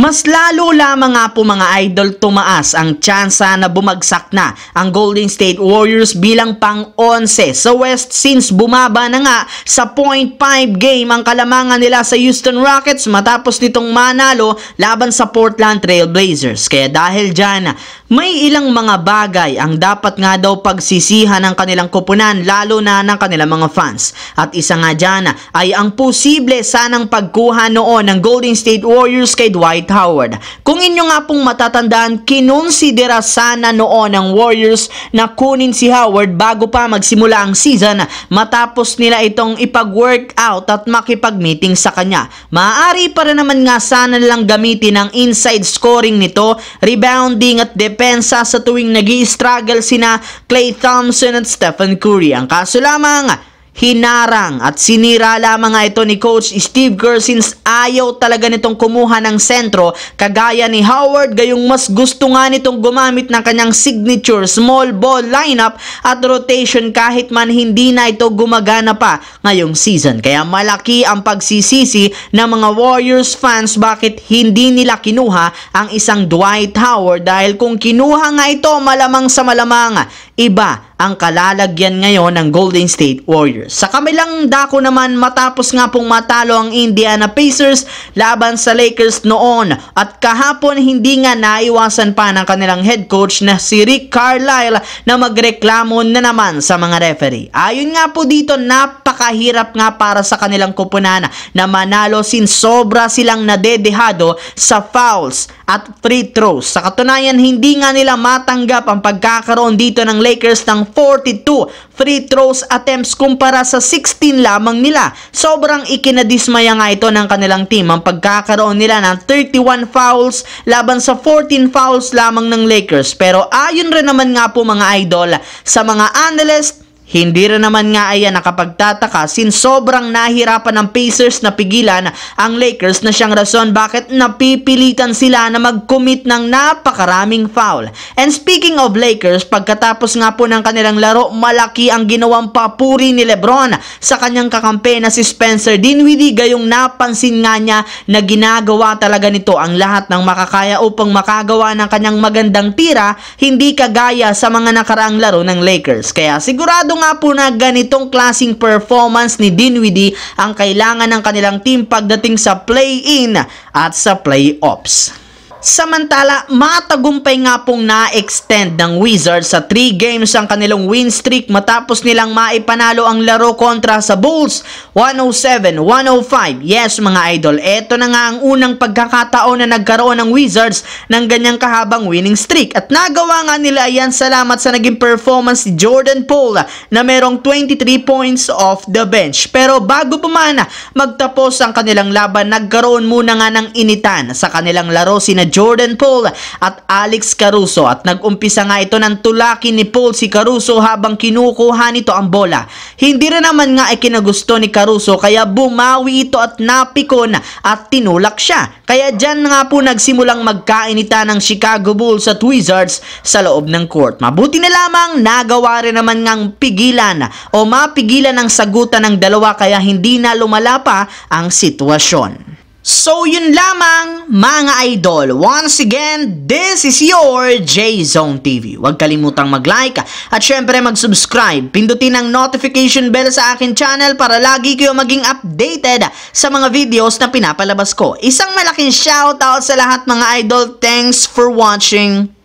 Mas lalo lamang nga po mga idol tumaas ang tsansa na bumagsak na ang Golden State Warriors bilang pang-11 sa West since bumaba na nga sa 0.5 game ang kalamangan nila sa Houston Rockets matapos nitong manalo laban sa Portland Trail Blazers. Kaya dahil dyan, may ilang mga bagay ang dapat nga daw pagsisihan ng kanilang koponan lalo na ng kanilang mga fans. At isa nga dyan ay ang posible sanang pagkuha noon ng Golden State Warriors kay Dwight Howard. Kung inyo nga pong matatandaan, kinonsidera sana noon ng Warriors na kunin si Howard bago pa magsimula ang season matapos nila itong ipag-workout at makipag-meeting sa kanya. Maaari pa rin naman nga sana nilang gamitin ang inside scoring nito, rebounding at depensa sa tuwing nag-i-struggle sina Klay Thompson at Stephen Curry. Ang kaso lamang, hinarang at sinira lamang nga ito ni Coach Steve Kerr since ayaw talaga nitong kumuha ng sentro kagaya ni Howard, gayong mas gusto nga nitong gumamit ng kanyang signature small ball lineup at rotation kahit man hindi na ito gumagana pa ngayong season. Kaya malaki ang pagsisisi ng mga Warriors fans bakit hindi nila kinuha ang isang Dwight Howard, dahil kung kinuha nga ito malamang sa malamang iba ang kalalagyan ngayon ng Golden State Warriors. Sa kabilang dako naman, matapos nga pong matalo ang Indiana Pacers laban sa Lakers noon at kahapon, hindi nga naiwasan pa ng kanilang head coach na si Rick Carlisle na magreklamo na naman sa mga referee. Ayon nga po dito, napakahirap nga para sa kanilang koponan na manalo since sobra silang nadedehado sa fouls at free throws. Sa katunayan, hindi nga nila matanggap ang pagkakaroon dito ng Lakers ng 42 free throws attempts kumpara sa 16 lamang nila. Sobrang ikinadismaya nga ito ng kanilang team ang pagkakaroon nila ng 31 fouls laban sa 14 fouls lamang ng Lakers. Pero ayon rin naman nga po mga idol sa mga analyst, hindi rin naman nga ayan nakapagtataka since sobrang nahirapan ng Pacers na pigilan ang Lakers na siyang rason bakit napipilitan sila na mag-commit ng napakaraming foul. And speaking of Lakers, pagkatapos nga po ng kanilang laro, malaki ang ginawang papuri ni LeBron sa kanyang kakampi na si Spencer Dinwiddie, gayong napansin nga niya na ginagawa talaga nito ang lahat ng makakaya upang makagawa ng kanyang magandang tira, hindi kagaya sa mga nakaraang laro ng Lakers. Kaya sigurado nga po na ganitong klaseng performance ni Dinwiddie ang kailangan ng kanilang team pagdating sa play-in at sa playoffs. Samantala, matagumpay nga pong na-extend ng Wizards sa 3 games ang kanilang win streak matapos nilang maipanalo ang laro kontra sa Bulls 107-105. Yes mga idol, eto na nga ang unang pagkakataon na nagkaroon ng Wizards ng ganyang kahabang winning streak at nagawa nga nila yan salamat sa naging performance ni Jordan Poole na merong 23 points off the bench. Pero bago pa man magtapos ang kanilang laban, nagkaroon muna nga ng initan sa kanilang laro sina Jordan Poole at Alex Caruso at nag-umpisa nga ito ng tulakin ni Poole si Caruso habang kinukuha nito ang bola. Hindi rin naman nga ikinagusto ni Caruso kaya bumawi ito at napikon at tinulak siya. Kaya dyan nga po nagsimulang magkainita ng Chicago Bulls at Wizards sa loob ng court. Mabuti na lamang nagawa rin naman ngang pigilan o mapigilan ang sagutan ng dalawa kaya hindi na lumala pa ang sitwasyon. So yun lamang mga idol. Once again, this is your J-Zone TV. Huwag kalimutang mag-like at syempre mag-subscribe. Pindutin ang notification bell sa akin channel para lagi kayo maging updated sa mga videos na pinapalabas ko. Isang malaking shoutout sa lahat mga idol. Thanks for watching.